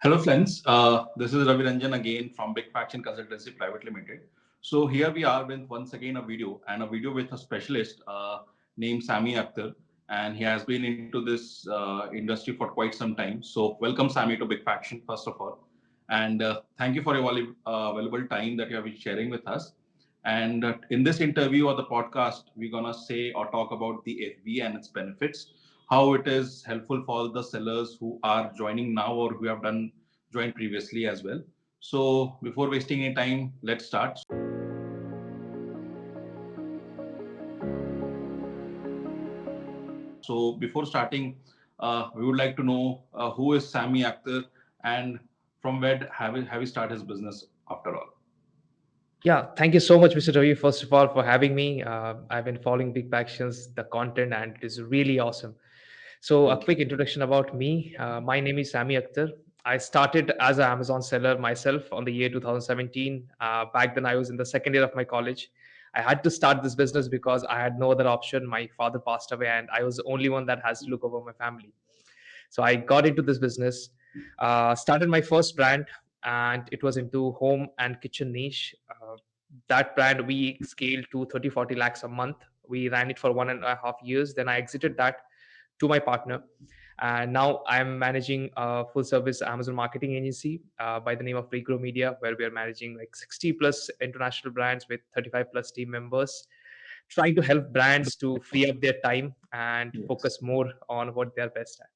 Hello, friends. This is Ravi Ranjan again from Big Faction Consultancy Private Limited. So here we are with once again a video with a specialist named Sami Akhtar, and he has been into this industry for quite some time. So welcome, Sami, to Big Faction first of all, and thank you for your valuable time that you have been sharing with us. And in this interview or the podcast, we're gonna say or talk about the FBA and its benefits, how it is helpful for the sellers who are joining now or who have done joined previously as well. So before wasting any time, let's start. So before starting, we would like to know who is Sami Akhtar and from where have you started his business after all? Yeah, thank you so much, Mr. Ravi, first of all, for having me. I've been following Big Factions, the content, and it is really awesome. So, a Thank you. quick introduction about me. My name is Sami Akhtar. I started as an Amazon seller myself on the year 2017. Back then, I was in the second year of my college. I had to start this business because I had no other option. My father passed away, and I was the only one that has to look over my family. So I got into this business, started my first brand, and it was into home and kitchen niche. That brand we scaled to 30, 40 lakhs a month. We ran it for 1.5 years. Then I exited that to my partner. And now I'm managing a full service Amazon marketing agency by the name of Regrow Media, where we are managing like 60 plus international brands with 35 plus team members, trying to help brands to free up their time and Yes. focus more on what they're best at.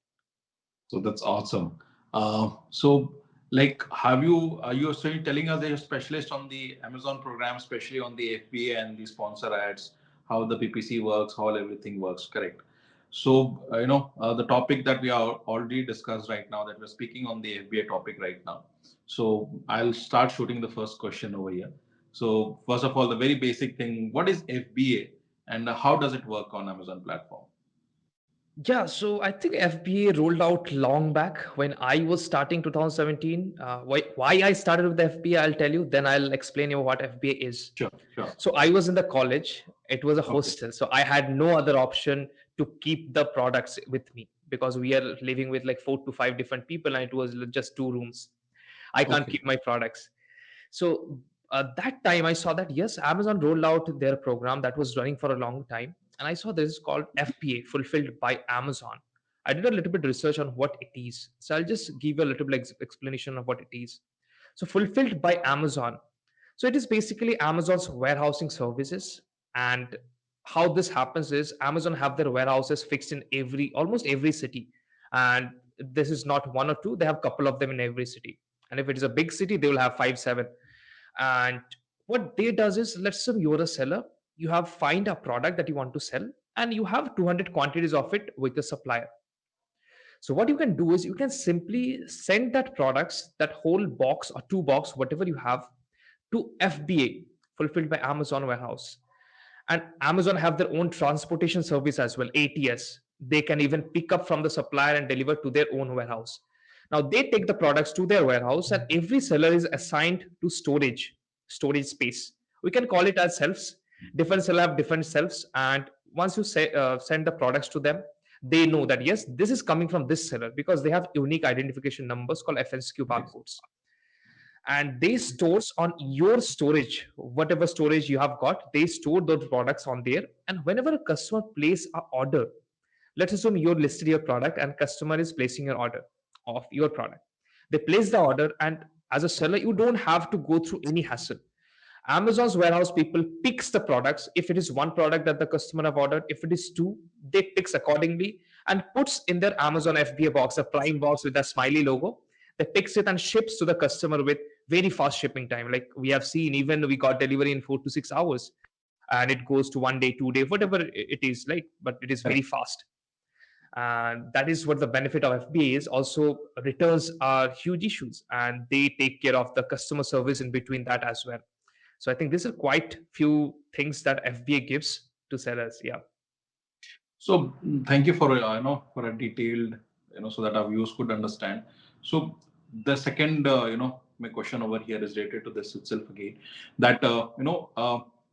So that's awesome. So like have you are you also telling us that you're a specialist on the Amazon program, especially on the FBA and the sponsor ads, how the PPC works, how everything works, correct? So the topic that we are already discussed right now, that we're speaking on the FBA topic right now. So I'll start shooting the first question over here. So first of all, the very basic thing, what is FBA and how does it work on Amazon platform? Yeah, so I think FBA rolled out long back when I was starting 2017. Why I started with the FBA, I'll tell you. Then I'll explain you what FBA is. Sure, sure. So I was in the college. It was a Okay. hostel, so I had no other option to keep the products with me because we are living with like 4 to 5 different people, and it was just 2 rooms. I can't Okay. keep my products. So that time I saw that yes, Amazon rolled out their program that was running for a long time, and I saw this is called FBA, fulfilled by Amazon. I did a little bit research on what it is, so I'll just give you a little bit explanation of what it is. So fulfilled by Amazon. So it is basically Amazon's warehousing services, and how this happens is Amazon have their warehouses fixed in every almost every city, and this is not one or two; they have a couple of them in every city. And if it is a big city, they will have 5, 7. And what they does is, let's say you're a seller, you have find a product that you want to sell, and you have 200 quantities of it with the supplier. So what you can do is you can simply send that products, that whole box or 2 box, whatever you have, to FBA, fulfilled by Amazon warehouse. And Amazon have their own transportation service as well, ATS. They can even pick up from the supplier and deliver to their own warehouse. Now they take the products to their warehouse, and every seller is assigned to storage space. We can call it as shelves. Different seller have different shelves, and once you send the products to them, they know that yes, this is coming from this seller because they have unique identification numbers called FSQ Yes. barcodes, and they stores on your storage, whatever storage you have got, they store those products on there. And whenever a customer place a order, let's assume you listed your product and customer is placing your order of your product, they place the order, and as a seller you don't have to go through any hassle. Amazon's warehouse people picks the products. If it is one product that the customer have ordered, if it is two, they picks accordingly and puts in their Amazon FBA box, a prime box with a smiley logo. They picks it and ships to the customer with very fast shipping time. Like we have seen, even we got delivery in 4 to 6 hours, and it goes to 1 day, 2 day, whatever it is like, but it is very Correct. fast. And that is what the benefit of FBA is. Also, returns are huge issues, and they take care of the customer service in between that as well. So I think these are quite few things that FBA gives to sellers. Yeah. So thank you for for a detailed so that our viewers could understand. So the second my question over here is related to this itself again. That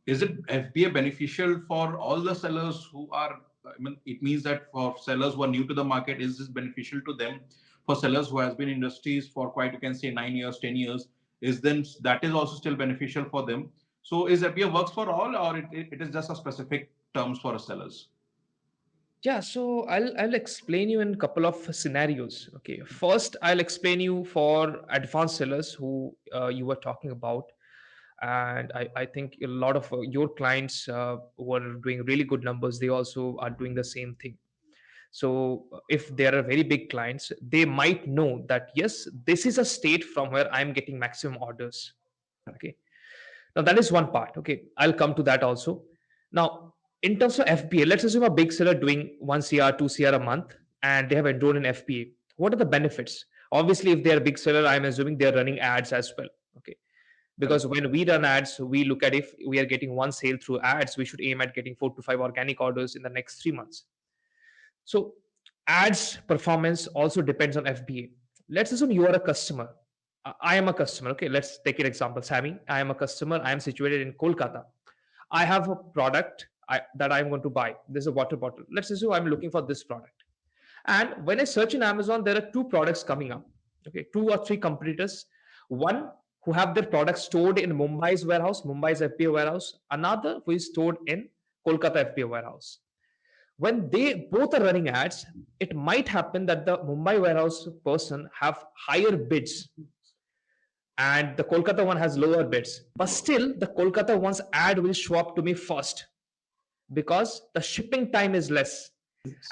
is it FBA beneficial for all the sellers who are I mean, it means that for sellers who are new to the market, is this beneficial to them? For sellers who has been in industries for quite, you can say 9 years, 10 years, is then that is also still beneficial for them. So is FBA works for all, or it is just a specific terms for sellers? Yeah, so I'll explain you in a couple of scenarios. Okay, first I'll explain you for advanced sellers who you were talking about, and I think a lot of your clients who are doing really good numbers, they also are doing the same thing. So if there are very big clients, they might know that yes, this is a state from where I'm getting maximum orders. Okay, now that is one part. Okay, I'll come to that also. Now, in terms of FBA, let's assume a big seller doing 1 CR, 2 CR a month, and they have enrolled in FBA. What are the benefits? Obviously, if they're a big seller, I'm assuming they're running ads as well. Okay, because Correct. when we run ads, we look at if we are getting one sale through ads, we should aim at getting 4 to 5 organic orders in the next 3 months. So ads performance also depends on FBA. Let's assume you are a customer. I am a customer. Okay, let's take an example. Sammy, I am a customer. I am situated in Kolkata. I have a product that I'm going to buy. There's a water bottle. Let's assume I'm looking for this product. And when I search in Amazon, there are two products coming up. Okay, two or three competitors. One who have their products stored in Mumbai's FBA warehouse. Another who is stored in Kolkata FBA warehouse. When they both are running ads, it might happen that the Mumbai warehouse person have higher bids and the Kolkata one has lower bids. But still, the Kolkata one's ad will show up to me first because the shipping time is less.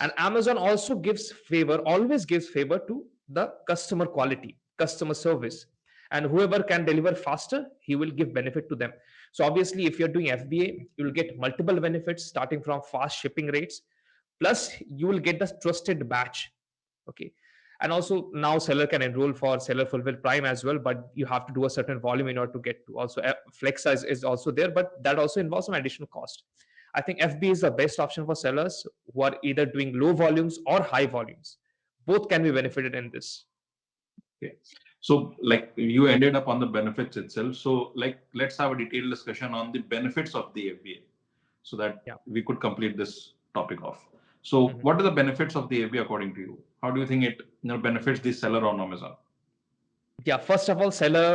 And Amazon also always gives favor to the customer quality, customer service. And whoever can deliver faster, he will give benefit to them. So obviously, if you're doing FBA, you will get multiple benefits starting from fast shipping rates. Plus, you will get the trusted batch. Okay. And also now seller can enroll for seller fulfill prime as well, but you have to do a certain volume in order to get to. Also flex size is also there, but that also involves some additional cost. I think FB is the best option for sellers who are either doing low volumes or high volumes. Both can be benefited in this. Okay. So like you ended up on the benefits itself. So like let's have a detailed discussion on the benefits of the FBA so that Yeah. we could complete this topic off. So Mhm. what are the benefits of the FBA according to you? How do you think it benefits the seller on Amazon? Yeah, first of all, seller,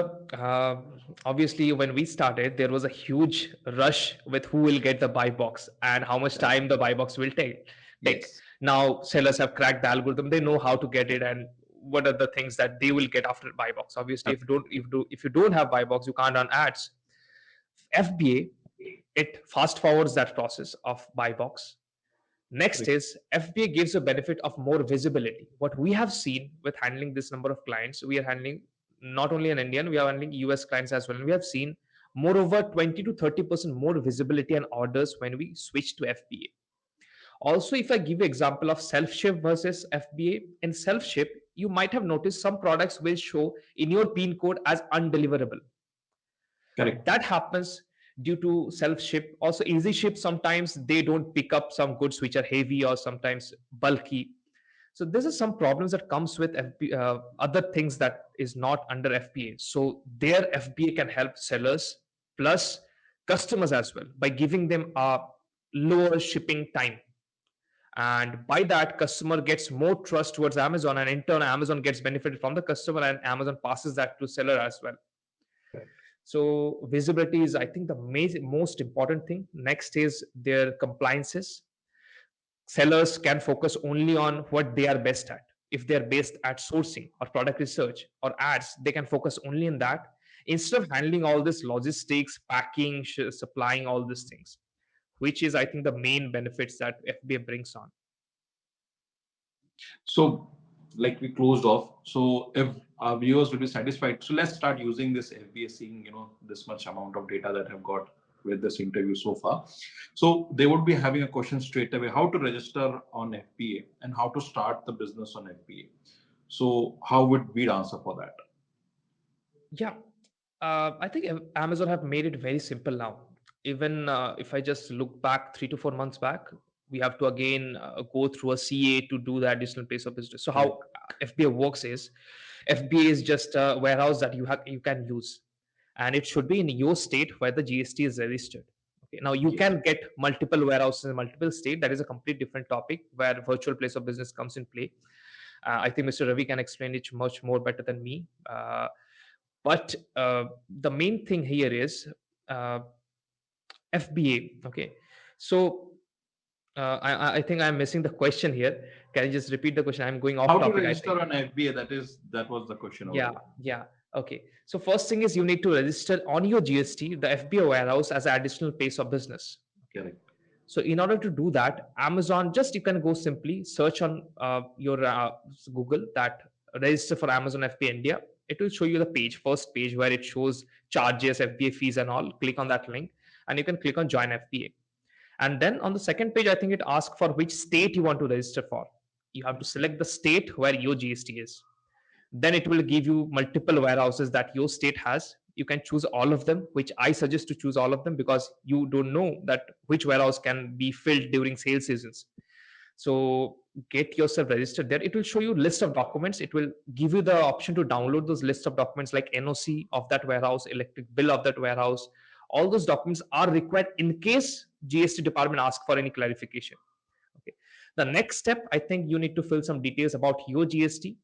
obviously, when we started, there was a huge rush with who will get the buy box and how much Correct. time the buy box will take. Yes. Now, sellers have cracked the algorithm; they know how to get it and what are the things that they will get after buy box. Obviously, if you don't have buy box, you can't run ads. FBA, it fast forwards that process of buy box. Next Correct. is FBA gives a benefit of more visibility. What we have seen with handling this number of clients, we are handling not only an Indian, we are handling US clients as well. And we have seen moreover 20 to 30% more visibility and orders when we switch to FBA. Also, if I give you example of self-ship versus FBA, in self-ship, you might have noticed some products will show in your PIN code as undeliverable. Correct. That happens due to self ship. Also easy ship, sometimes they don't pick up some goods which are heavy or sometimes bulky. So this is some problems that comes with other things that is not under FBA. So their FBA can help sellers plus customers as well by giving them a lower shipping time, and by that customer gets more trust towards Amazon, and in turn Amazon gets benefited from the customer and Amazon passes that to seller as well. Correct. So visibility is, I think, the most important thing. Next is their compliances. Sellers can focus only on what they are best at. If they're best at sourcing or product research or ads, they can focus only in that instead of handling all this logistics, packing, supplying all these things, which is, I think, the main benefits that FBA brings on. So, like we closed off. So, if our viewers will be satisfied, so let's start using this FBA, seeing this much amount of data that I've got with this interview so far. So, they would be having a question straight away: how to register on FBA and how to start the business on FBA. So, how would we answer for that? Yeah, I think Amazon have made it very simple now. Even if I just look back 3 to 4 months back, we have to again go through a CA to do the additional place of business. So how Correct. FBA works is FBA is just a warehouse that you can use, and it should be in your state where the GST is registered. Okay, now you Yes. can get multiple warehouses in multiple state. That is a complete different topic where virtual place of business comes in play. I think Mr. Ravi can explain it much more better than me. But the main thing here is uh, FBA. Okay, so I think I'm missing the question here. Can you just repeat the question? I'm going off How to topic, I think. register on FBA? That was the question over Yeah, here. yeah. Okay. So first thing is you need to register on your GST the FBA warehouse as an additional place of business. Okay. Correct. So in order to do that, Amazon, just you can go simply search on your Google that register for Amazon FBA India. It will show you the page, first page where it shows charges, FBA fees, and all. Click on that link, and you can click on join FBA. And then on the second page, I think it asks for which state you want to register for. You have to select the state where your GST is. Then it will give you multiple warehouses that your state has. You can choose all of them, which I suggest to choose all of them because you don't know that which warehouse can be filled during sale seasons. So get yourself registered there. It will show you list of documents. It will give you the option to download those list of documents like NOC of that warehouse, electric bill of that warehouse. All those documents are required in case GST department asks for any clarification. Okay. The next step, I think you need to fill some details about your GST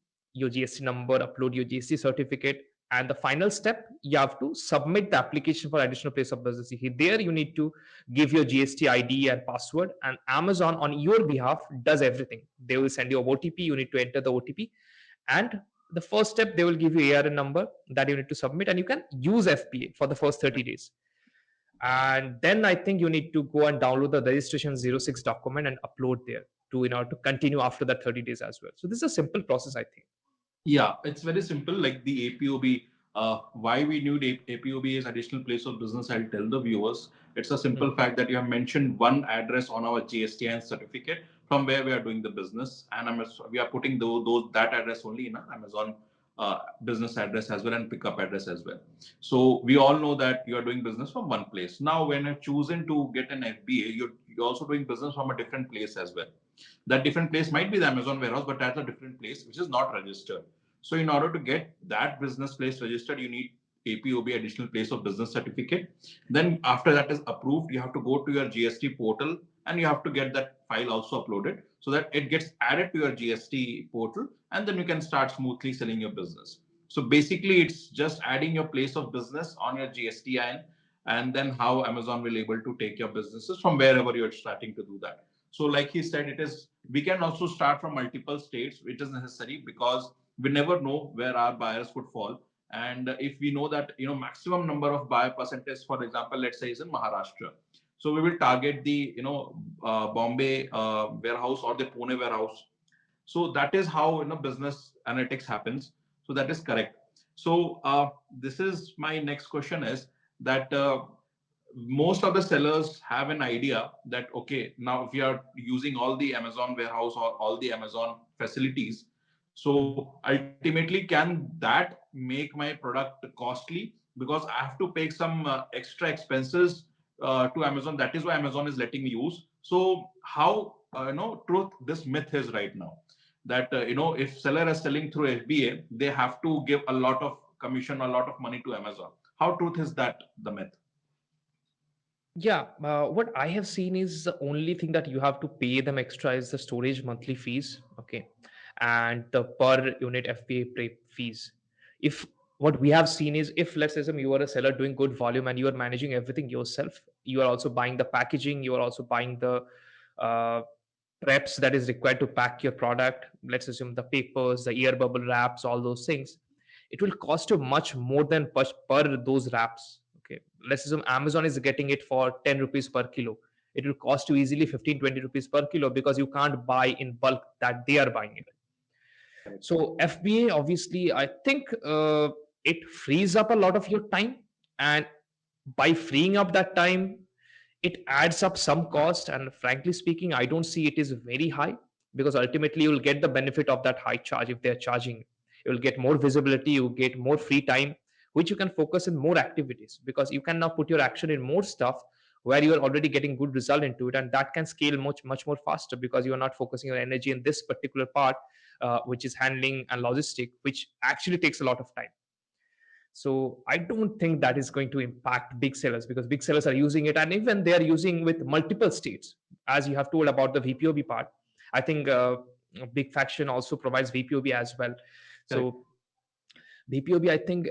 number, upload your GST certificate, and the final step, you have to submit the application for additional place of business. There, you need to give your GST ID and password, and Amazon on your behalf does everything. They will send you a OTP. You need to enter the OTP, and the first step, they will give you ARN number that you need to submit, and you can use FBA for the first 30 days. And then I think you need to go and download the registration 06 document and upload there to in order to continue after that 30 days as well. So this is a simple process, I think. Yeah, it's very simple. Like the APOB, why we need APOB as additional place of business, I'll tell the viewers. It's a Hmm. simple fact that you have mentioned one address on our GSTN certificate from where we are doing the business, and we are putting those that address only in our Amazon business address as well and pickup address as well. So we all know that you are doing business from one place. Now, when you've chosen to get an FBA, you're also doing business from a different place as well. That different place might be the Amazon warehouse, but that's a different place which is not registered. So in order to get that business place registered, you need APOB, additional place of business certificate. Then after that is approved, you have to go to your GST portal and you have to get that file also uploaded so that it gets added to your GST portal, and then you can start smoothly selling your business. So basically, it's just adding your place of business on your GSTIN, and then how Amazon will able to take your businesses from wherever you're starting to do that. So like he said, it is, we can also start from multiple states, which is necessary because we never know where our buyers would fall. And if we know that, maximum number of buyer percentage, for example, let's say is in Maharashtra, so we will target the Bombay warehouse or the Pune warehouse. So that is how business analytics happens. So that is correct. So this is my next question is that most of the sellers have an idea that, okay, now if we are using all the Amazon warehouse or all the Amazon facilities, so ultimately can that make my product costly because I have to pay some extra expenses to Amazon? That is why Amazon is letting me use. So how truth this myth is right now that if seller is selling through FBA, they have to give a lot of commission, a lot of money to Amazon. How truth is that the myth? Yeah, what I have seen is the only thing that you have to pay them extra is the storage monthly fees, okay, and the per unit FBA fees. If what we have seen is if let's say you are a seller doing good volume and you are managing everything yourself, you are also buying the packaging, you are also buying the uh, preps that is required to pack your product. Let's assume the papers, the air bubble wraps, all those things. It will cost you much more than per those wraps. Okay, let's assume Amazon is getting it for 10 rupees per kilo. It will cost you easily 15-20 rupees per kilo because you can't buy in bulk that they are buying it. So FBA, obviously, I think it frees up a lot of your time, and by freeing up that time, it adds up some cost. And frankly speaking, I don't see it is very high because ultimately you will get the benefit of that high charge if they're charging. You will get more visibility, you get more free time, which you can focus in more activities because you can now put your action in more stuff where you are already getting good result into it, and that can scale much more faster because you are not focusing your energy in this particular part, which is handling and logistic, which actually takes a lot of time. So I don't think that is going to impact big sellers, because big sellers are using it, and even they are using with multiple states. As you have told about the VPOB part, I think Big Faction also provides VPOB as well. Correct. So VPOB, I think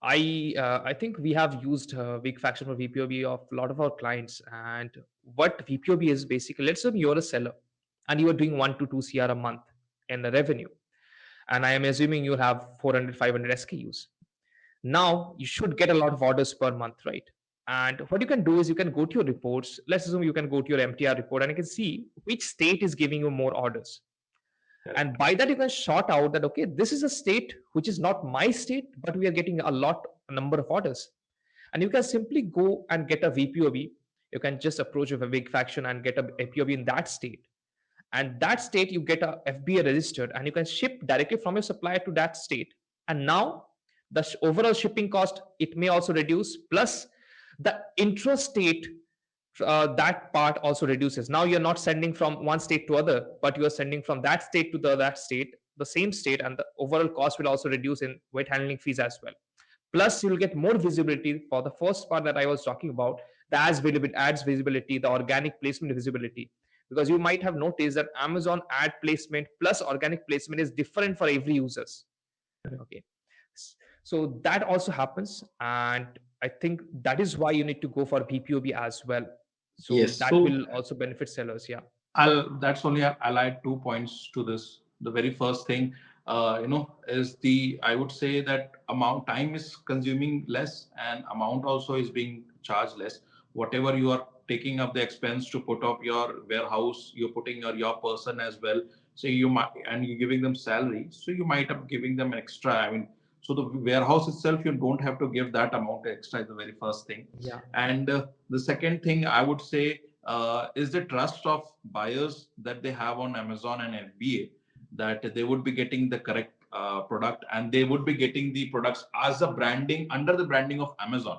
I think we have used Big Faction for VPOB of a lot of our clients. And what VPOB is basically, let's say you're a seller and you are doing 1 to 2 CR a month in the revenue, and I am assuming you have 400, 500 SKUs. Now you should get a lot of orders per month, right? And what you can do is you can go to your reports. Let's assume you can go to your MTR report and you can see which state is giving you more orders. Correct. And by that, you can sort out that, okay, this is a state which is not my state, but we are getting a number of orders. And you can simply go and get a VPOB. You can just approach with a big faction and get a VPOB in that state. And that state, you get a FBA registered, and you can ship directly from your supplier to that state. And now the overall shipping cost, it may also reduce, plus the intrastate, that part also reduces. Now you're not sending from one state to other, but you are sending from that state to that state, the same state, and the overall cost will also reduce in weight handling fees as well. Plus you'll get more visibility for the first part that I was talking about, the ads visibility, the organic placement visibility. Because you might have noticed that Amazon ad placement plus organic placement is different for every users. Okay, so that also happens, and I think that is why you need to go for PPOB as well. So Yes. that So will also benefit sellers. Yeah. I'll add 2 points to this. The very first thing, is I would say that amount time is consuming less and amount also is being charged less. Whatever you are taking up the expense to put up your warehouse, you're putting your person as well. So you might, and you're giving them salary. So you might have giving them extra. I mean, so the warehouse itself, you don't have to give that amount extra is the very first thing. Yeah. And the second thing I would say is the trust of buyers that they have on Amazon and FBA, that they would be getting the correct product and they would be getting the products as a branding under the branding of Amazon.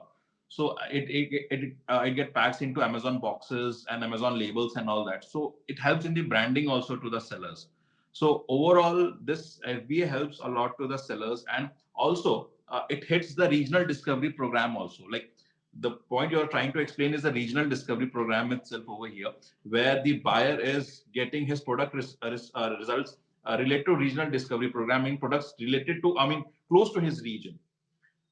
So it get packed into Amazon boxes and Amazon labels and all that. So it helps in the branding also to the sellers. So overall, this FBA helps a lot to the sellers, and also it hits the regional discovery program also. Like the point you're trying to explain is the regional discovery program itself over here, where the buyer is getting his product results related to regional discovery programming products related to, I mean, close to his region.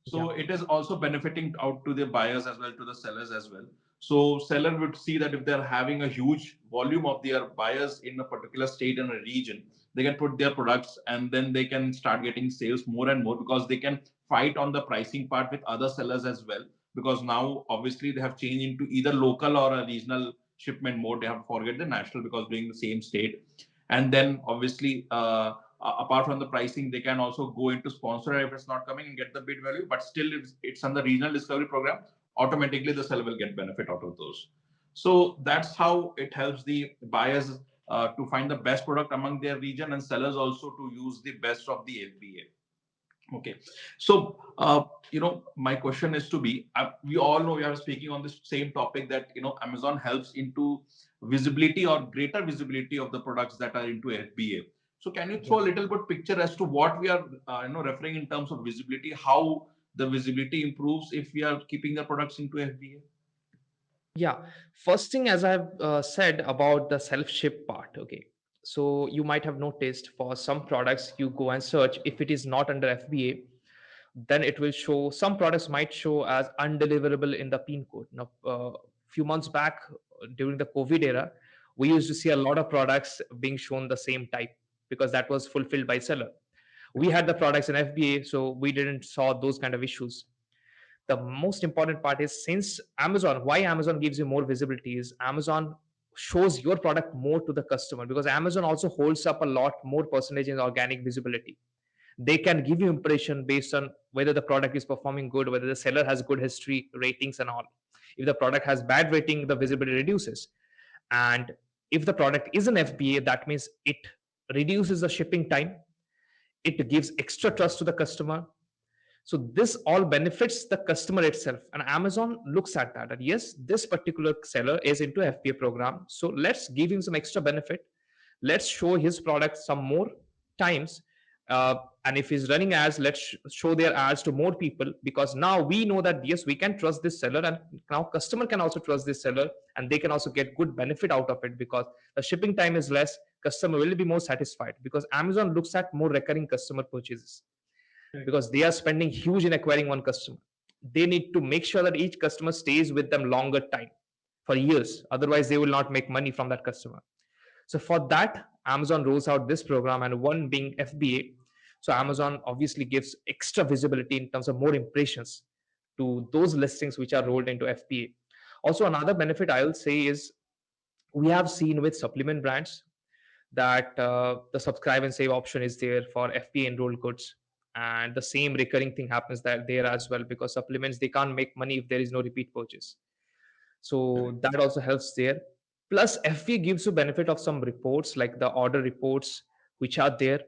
So Yeah. it is also benefiting out to the buyers as well, to the sellers as well. So seller would see that if they're having a huge volume of their buyers in a particular state and a region, they can put their products and then they can start getting sales more and more, because they can fight on the pricing part with other sellers as well. Because now obviously they have changed into either local or a regional shipment mode. They have to forget the national because being the same state. And then obviously apart from the pricing, they can also go into sponsor if it's not coming and get the bid value. But still, if it's on the regional discovery program, automatically the seller will get benefit out of those. So that's how it helps the buyers to find the best product among their region, and sellers also to use the best of the FBA. Okay, so my question is to be, we all know we are speaking on this same topic, that Amazon helps into visibility or greater visibility of the products that are into FBA. So can you throw Yeah. a little bit picture as to what we are referring in terms of visibility, how the visibility improves if we are keeping the products into FBA? Yeah. First thing, as I've said about the self ship part. Okay. So you might have noticed for some products, you go and search if it is not under FBA, then it will show, some products might show as undeliverable in the pin code. Now, few months back during the COVID era, we used to see a lot of products being shown the same type, because that was fulfilled by seller. We had the products in FBA, so we didn't saw those kind of issues. The most important part is, since Amazon, why Amazon gives you more visibility is Amazon shows your product more to the customer, because Amazon also holds up a lot more percentage in organic visibility. They can give you impression based on whether the product is performing good, whether the seller has good history ratings and all. If the product has bad rating, the visibility reduces. And if the product is an FBA, that means it reduces the shipping time, it gives extra trust to the customer. So this all benefits the customer itself, and Amazon looks at that, and yes, this particular seller is into FBA program, so let's give him some extra benefit. Let's show his product some more times, And if he's running ads, let's show their ads to more people, because now we know that yes, we can trust this seller, and now customer can also trust this seller, and they can also get good benefit out of it, because the shipping time is less, customer will be more satisfied, because Amazon looks at more recurring customer purchases, Right. because they are spending huge in acquiring one customer. They need to make sure that each customer stays with them longer time, for years, otherwise they will not make money from that customer. So for that, Amazon rolls out this program, and one being FBA. So Amazon obviously gives extra visibility in terms of more impressions to those listings which are rolled into FBA. Also, another benefit I will say is, we have seen with supplement brands that the subscribe and save option is there for FBA enrolled goods, and the same recurring thing happens there as well, because supplements, they can't make money if there is no repeat purchase. So that also helps there. Plus, FBA gives you benefit of some reports, like the order reports which are there,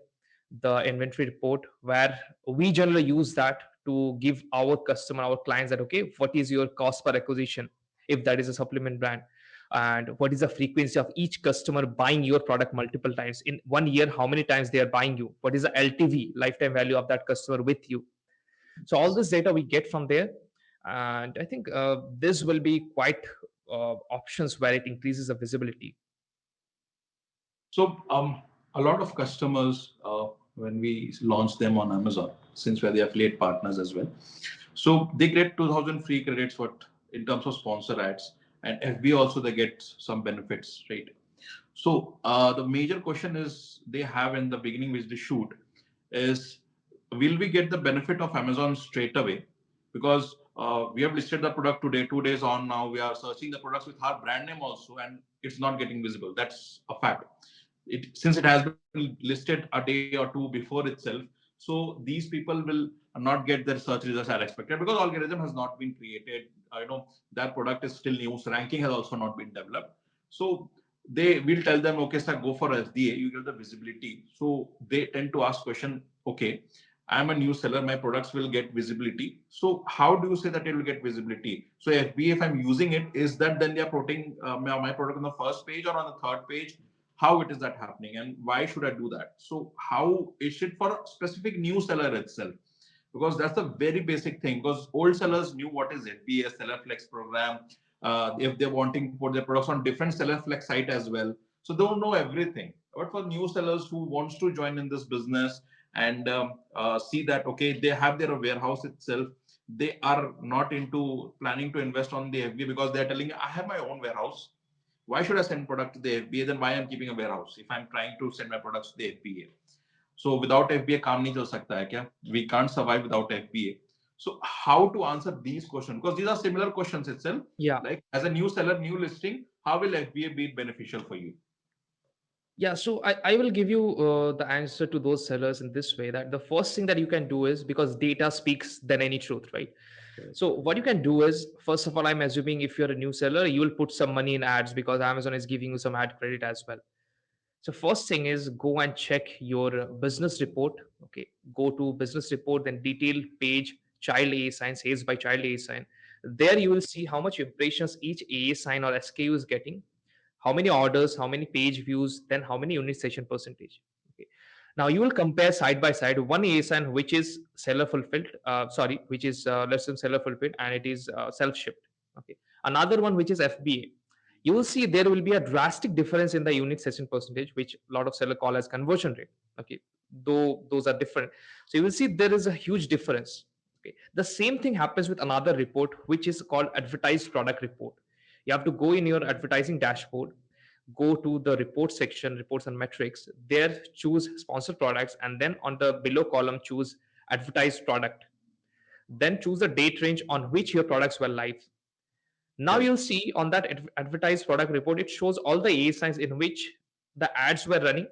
the inventory report, where we generally use that to give our customer, our clients, that okay, what is your cost per acquisition if that is a supplement brand, and what is the frequency of each customer buying your product multiple times in 1 year, how many times they are buying you, what is the LTV, lifetime value of that customer with you. So all this data we get from there, and I think this will be quite options where it increases the visibility. So, a lot of customers, when we launch them on Amazon, since we're the affiliate partners as well, so they get 2,000 free credits what in terms of sponsor ads, and FB also they get some benefits, right? So the major question is they have in the beginning, which they shoot, is will we get the benefit of Amazon straight away? Because we have listed the product today, 2 days on now, we are searching the products with our brand name also, and it's not getting visible. That's a fact. Since it has been listed a day or two before itself, so these people will not get their search results as expected because algorithm has not been created. That product is still new. So ranking has also not been developed. So they will tell them, okay, sir, go for FBA, you get the visibility. So they tend to ask question, okay, I'm a new seller, my products will get visibility. So how do you say that it will get visibility? So FBA, if I'm using it, is that then they are putting my product on the first page or on the third page? How it is that happening, and why should I do that? So how is it for a specific new seller itself? Because that's the very basic thing. Because old sellers knew what is FBA, Seller Flex program. If they're wanting to put their products on different Seller Flex site as well, so they don't know everything. But for new sellers who wants to join in this business and see that okay, they have their warehouse itself, they are not into planning to invest on the FBA because they're telling, I have my own warehouse. Why should I send product to the FBA? Then why I'm keeping a warehouse if I'm trying to send my products to the FBA? So without FBA काम नहीं चल सकता है क्या? We can't survive without FBA. So how to answer these questions? Because these are similar questions itself. Yeah. Like as a new seller, new listing, how will FBA be beneficial for you? Yeah, so I will give you the answer to those sellers in this way, that the first thing that you can do is, because data speaks than any truth, right? So what you can do is, first of all, I'm assuming if you're a new seller, you will put some money in ads because Amazon is giving you some ad credit as well. So first thing is, go and check your business report. Okay, go to business report, then detail page, child AA sign, sales by child AA sign. There you will see how much impressions each AA sign or SKU is getting, how many orders, how many page views, then how many unit session percentage. Okay. Now you will compare side by side one ASN which is seller fulfilled, which is less than seller fulfilled, and it is self shipped. Okay. Another one which is FBA. You will see there will be a drastic difference in the unit session percentage, which a lot of seller call as conversion rate. Okay, though those are different. So you will see there is a huge difference. Okay. The same thing happens with another report which is called advertised product report. You have to go in your advertising dashboard, go to the report section, reports and metrics, there choose sponsored products, and then on the below column choose advertised product, then choose the date range on which your products were live. Now Correct. you'll see on that advertised product report, it shows all the A signs in which the ads were running,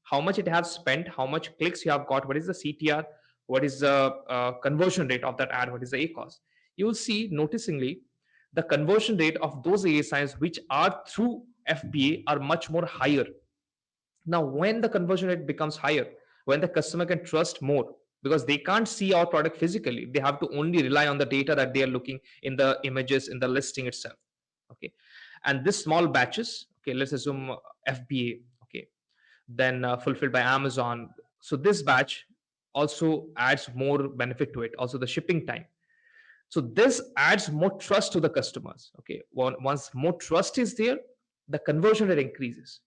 how much it has spent, how much clicks you have got, what is the CTR, what is the conversion rate of that ad, what is the A cost. You will see noticingly the conversion rate of those A signs which are through FBA are much more higher. Now, when the conversion rate becomes higher, when the customer can trust more, because they can't see our product physically, they have to only rely on the data that they are looking in the images in the listing itself. Okay, and this small batches. Okay, let's assume FBA. Okay, then fulfilled by Amazon, So this batch also adds more benefit to it, also the shipping time. So this adds more trust to the customers. Okay, once more trust is there, the conversion rate increases.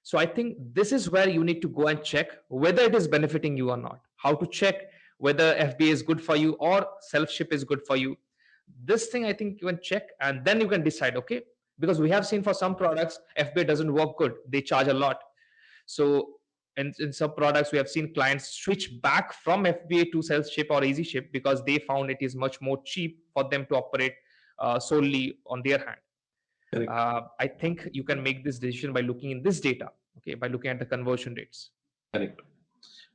So I think this is where you need to go and check whether it is benefiting you or not. How to check whether FBA is good for you or self ship is good for you. This thing I think you can check, and then you can decide. Okay, because we have seen for some products FBA doesn't work good. They charge a lot. So in some products, we have seen clients switch back from FBA to self ship or easy ship because they found it is much more cheap for them to operate solely on their hand. Correct. I think you can make this decision by looking in this data, okay, by looking at the conversion rates. Correct.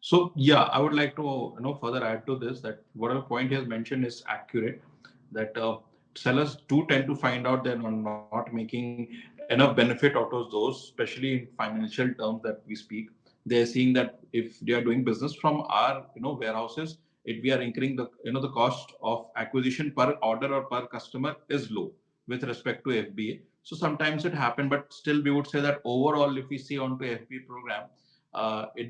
So yeah, I would like to further add to this that whatever point he has mentioned is accurate. That sellers do tend to find out they're not making enough benefit out of those, especially in financial terms that we speak. They're seeing that if they are doing business from our warehouses, if we are incurring the cost of acquisition per order or per customer is low with respect to FBA. So sometimes it happen, but still we would say that overall, if we see onto FBA program,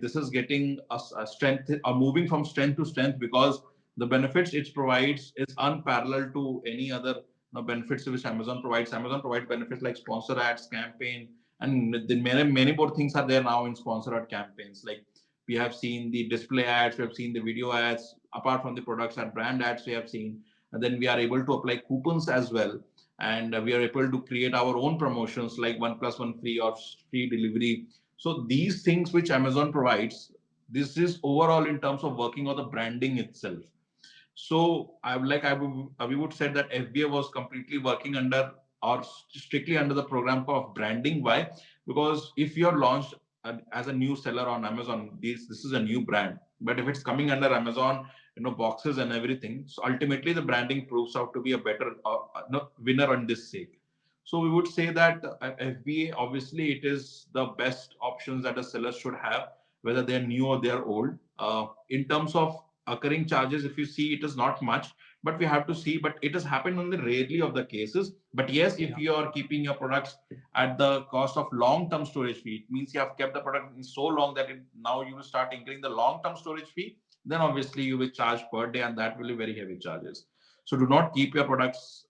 this is getting a strength or moving from strength to strength because the benefits it provides is unparalleled to any other benefits which Amazon provides. Amazon provides benefits like sponsor ads, campaign, and the many more things are there now in sponsor ad campaigns. Like we have seen the display ads, we have seen the video ads. Apart from the products and brand ads, we have seen. And then we are able to apply coupons as well, and we are able to create our own promotions like 1+1 free or free delivery. So these things which Amazon provides, this is overall in terms of working on the branding itself. So we would say that FBA was completely working under or strictly under the program of branding. Why? Because if you're launched as a new seller on Amazon, this is a new brand. But if it's coming under Amazon, boxes and everything, so ultimately the branding proves out to be a better winner on this sake. So we would say that FBA, obviously, it is the best options that a seller should have, whether they're new or they're old. In terms of occurring charges, if you see, it is not much, but we have to see. But it has happened only rarely of the cases. But yes, if Yeah. you are keeping your products at the cost of long-term storage fee, it means you have kept the product in so long that now you will start incurring the long-term storage fee. Then obviously you will charge per day, and that will be very heavy charges. So do not keep your products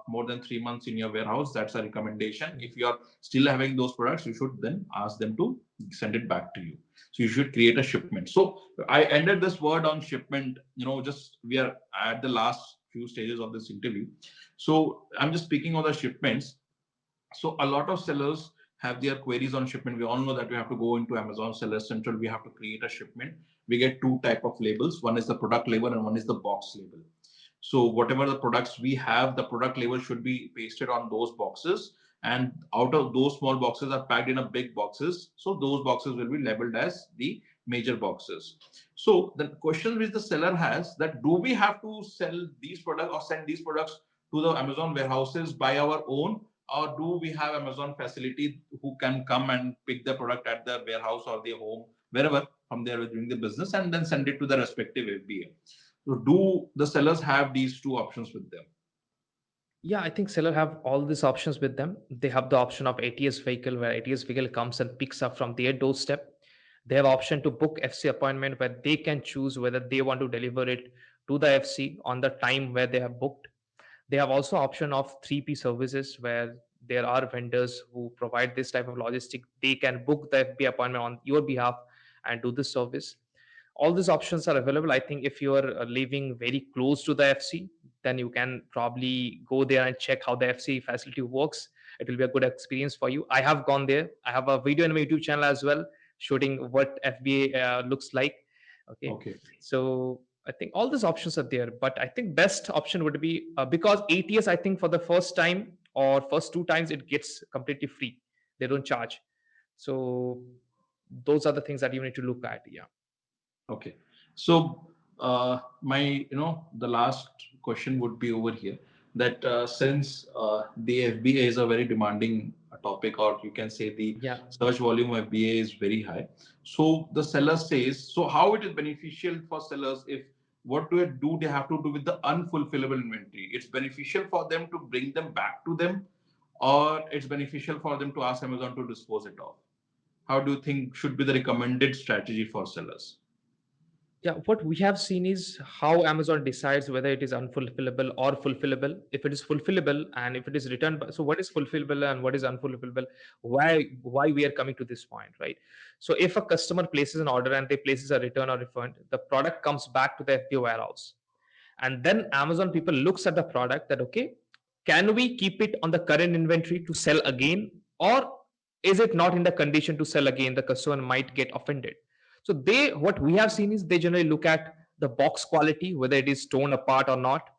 more than 3 months in your warehouse. That's a recommendation. If you are still having those products, you should then ask them to send it back to you. So you should create a shipment. So I ended this word on shipment. Just we are at the last few stages of this interview. So I'm just speaking of the shipments. So a lot of sellers have their queries on shipment. We all know that we have to go into Amazon Seller Central. We have to create a shipment. We get two type of labels. One is the product label and one is the box label. So whatever the products we have, the product label should be pasted on those boxes. And out of those small boxes are packed in a big boxes. So those boxes will be labeled as the major boxes. So the question which the seller has that do we have to sell these products or send these products to the Amazon warehouses by our own, or do we have Amazon facility who can come and pick the product at the warehouse or their home, wherever from there we're doing the business, and then send it to the respective FBA? So do the sellers have these two options with them? Yeah, I think seller have all these options with them. They have the option of ATS vehicle where ATS vehicle comes and picks up from their doorstep. They have option to book FC appointment where they can choose whether they want to deliver it to the FC on the time where they have booked. They have also option of 3P services where there are vendors who provide this type of logistic. They can book the FB appointment on your behalf and do this service. All these options are available. I think if you are living very close to the FC, then you can probably go there and check how the FC facility works. It will be a good experience for you. I have gone there. I have a video on my YouTube channel as well showing what FBA looks like. Okay, Okay. so I think all these options are there, but I think best option would be because ATS, I think for the first time or first two times it gets completely free. They don't charge. So those are the things that you need to look at. Yeah. Okay. So my the last question would be over here that since the FBA is a very demanding topic, or you can say the Yeah. search volume of FBA is very high. So the seller says, so how it is beneficial for sellers if what do they have to do with the unfulfillable inventory? It's beneficial for them to bring them back to them, or it's beneficial for them to ask Amazon to dispose it off? How do you think should be the recommended strategy for sellers? Yeah, what we have seen is how Amazon decides whether it is unfulfillable or fulfillable. If it is fulfillable and if it is returned, so what is fulfillable and what is unfulfillable? Why we are coming to this point, right? So if a customer places an order and they places a return or refund, the product comes back to the FBA warehouse, and then Amazon people looks at the product that, okay, can we keep it on the current inventory to sell again, or is it not in the condition to sell again? The customer might get offended. So they, what we have seen is they generally look at the box quality, whether it is torn apart or not,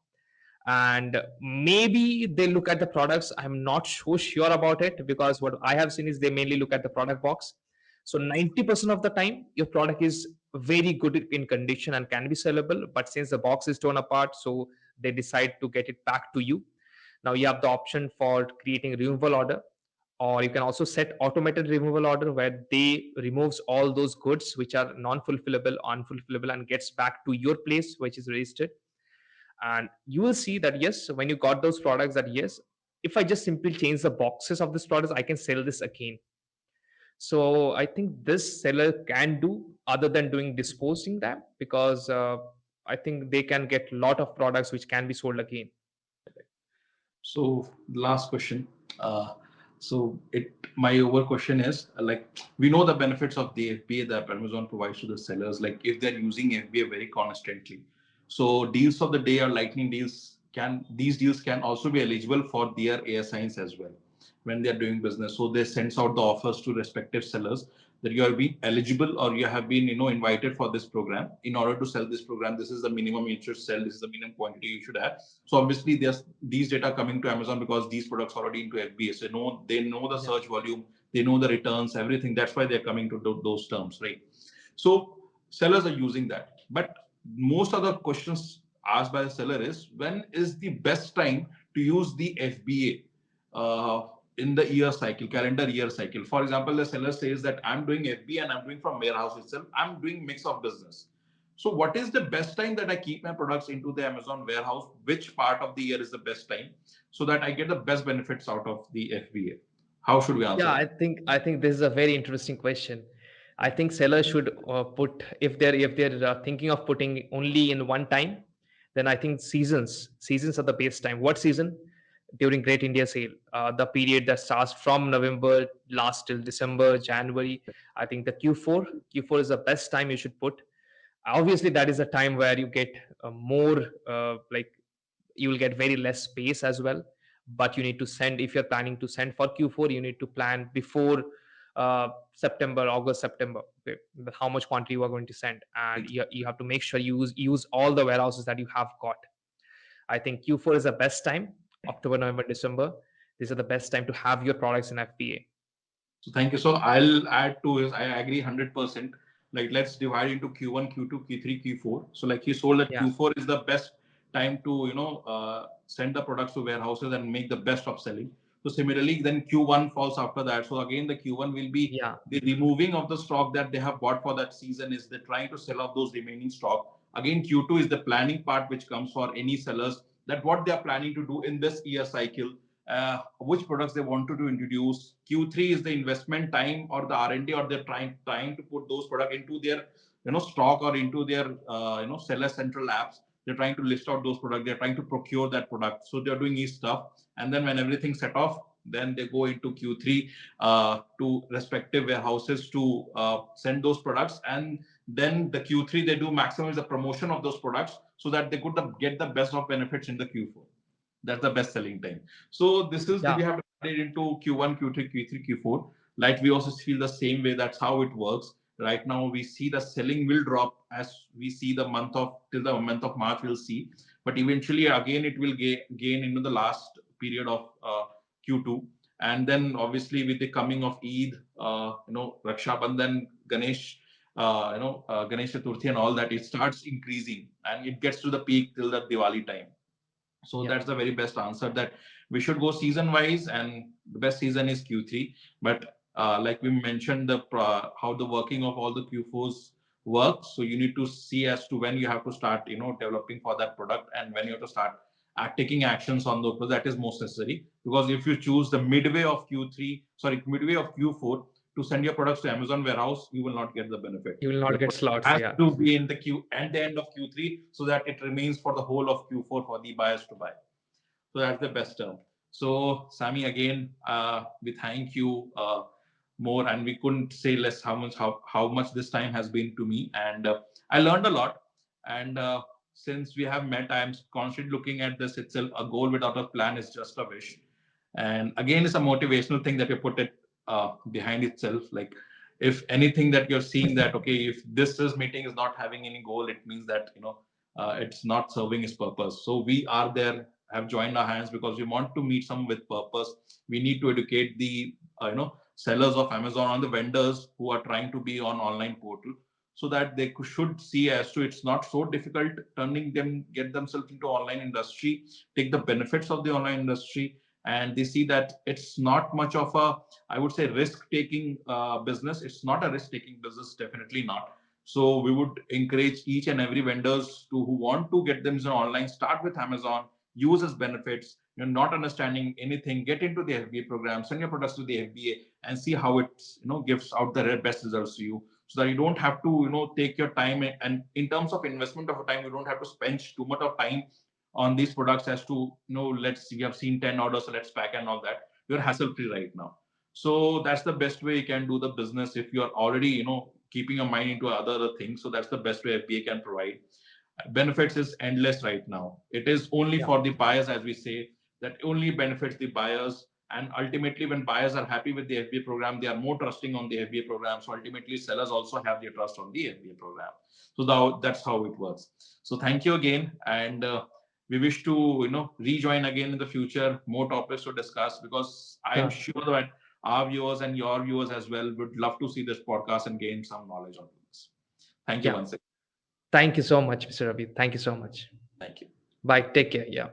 and maybe they look at the products. I'm not so sure about it, because what I have seen is they mainly look at the product box. So 90% of the time your product is very good in condition and can be sellable, but since the box is torn apart, so they decide to get it back to you. Now you have the option for creating a removal order, or you can also set automated removal order where they removes all those goods which are non-fulfillable, unfulfillable, and gets back to your place which is registered. And you will see that yes, when you got those products, that yes, if I just simply change the boxes of this products, I can sell this again. So I think this seller can do other than doing disposing them, because I think they can get a lot of products which can be sold again. So last question. Uh, my over question is like, we know the benefits of the FBA that Amazon provides to the sellers. Like if they're using FBA very constantly, so deals of the day or lightning deals, can these deals can also be eligible for their ASINs as well when they're doing business. So they sends out the offers to respective sellers that you are being eligible or you have been invited for this program. In order to sell this program, this is the minimum you should sell, this is the minimum quantity you should have. So obviously there's these data coming to Amazon because these products are already into FBA. So they know the Yeah. search volume, they know the returns, everything. That's why they're coming to those terms, right? So sellers are using that. But most of the questions asked by the seller is, when is the best time to use the FBA in the year cycle, calendar year cycle? For example, the seller says that I'm doing FBA and I'm doing from warehouse itself. I'm doing mix of business. So what is the best time that I keep my products into the Amazon warehouse? Which part of the year is the best time so that I get the best benefits out of the FBA? How should we answer Yeah, that? I think this is a very interesting question. I think sellers should put, if they're thinking of putting only in one time, then I think seasons are the best time. What season? During Great India Sale, the period that starts from November last till December, January. I think the Q4 is the best time you should put. Obviously, that is a time where you get more like you will get very less space as well. But you need to send, if you're planning to send for Q4, you need to plan before September, August, September, okay, how much quantity you are going to send, and you have to make sure you use all the warehouses that you have got. I think Q4 is the best time. October, November, December, these are the best time to have your products in FBA. So thank you. So I'll add to is I agree 100%. Like let's divide into Q1, Q2, Q3, Q4. So like he sold that Yeah. Q4 is the best time to send the products to warehouses and make the best of selling. So similarly, then Q1 falls after that. So again, the Q1 will be Yeah. the removing of the stock that they have bought for that season. Is they're trying to sell off those remaining stock. Again, Q2 is the planning part which comes for any sellers, that what they are planning to do in this year cycle, which products they wanted to introduce. Q3 is the investment time or the R&D, or they're trying to put those products into their stock or into their seller central apps. They're trying to list out those products. They're trying to procure that product. So they're doing each stuff, and then when everything set off, then they go into Q3 to respective warehouses to send those products, and then the Q3 they do maximize the promotion of those products so that they could get the best of benefits in the Q4. That's the best selling time. So this is Yeah. we have divided into Q1, Q2, Q3, Q4. Like we also feel the same way. That's how it works. Right now we see the selling will drop as we see the month of till the month of March we'll see, but eventually again it will gain into the last period of Q2, and then obviously with the coming of Eid, Raksha Bandhan, Ganesh, Ganesh Chaturthi and all that, it starts increasing and it gets to the peak till the Diwali time. So Yeah. that's the very best answer, that we should go season wise, and the best season is Q3. But like we mentioned, how the working of all the Q4s works. So you need to see as to when you have to start, developing for that product, and when you have to start taking actions on those. That is most necessary, because if you choose the midway of Q3, sorry, midway of Q4 to send your products to Amazon warehouse, you will not get the benefit. You will not Your get product slots. has Yeah. to be in the queue at the end of Q3 so that it remains for the whole of Q4 for the buyers to buy. So that's the best term. So Sammy, again, we thank you more, and we couldn't say less how much this time has been to me, and I learned a lot. And since we have met, I am constantly looking at this itself. A goal without a plan is just a wish. And again, it's a motivational thing that you put it behind itself. Like, if anything that you're seeing that, okay, if this is meeting is not having any goal, it means that, it's not serving its purpose. So we are there, have joined our hands because we want to meet some with purpose. We need to educate the sellers of Amazon, on the vendors who are trying to be on online portal, so that they should see as to it's not so difficult turning them, get themselves into online industry, take the benefits of the online industry, and they see that it's not much of a, I would say, risk taking business. It's not a risk taking business, definitely not. So we would encourage each and every vendors to, who want to get themselves online, start with Amazon, use as benefits. You're not understanding anything, get into the FBA program, send your products to the FBA, and see how it gives out the best results to you, so that you don't have to take your time. And in terms of investment of time, you don't have to spend too much of time on these products as to let's, we have seen 10 orders, so let's pack and all that. You're hassle free right now. So that's the best way you can do the business if you're already keeping your mind into other things. So that's the best way FBA can provide. Benefits is endless right now. It is only Yeah. for the buyers, as we say, that only benefits the buyers. And ultimately, when buyers are happy with the FBA program, they are more trusting on the FBA program. So ultimately, sellers also have their trust on the FBA program. So that's how it works. So thank you again, and we wish to rejoin again in the future, more topics to discuss, because I am Sure. sure that our viewers and your viewers as well would love to see this podcast and gain some knowledge on this. Thank you Yeah. once again. Thank you so much, Mr. Ravi. Thank you so much. Thank you. Bye. Take care. Yeah.